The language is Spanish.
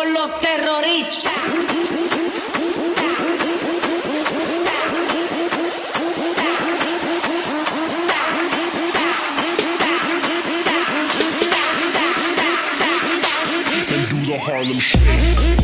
con los terroristas. And do the Harlem Shake.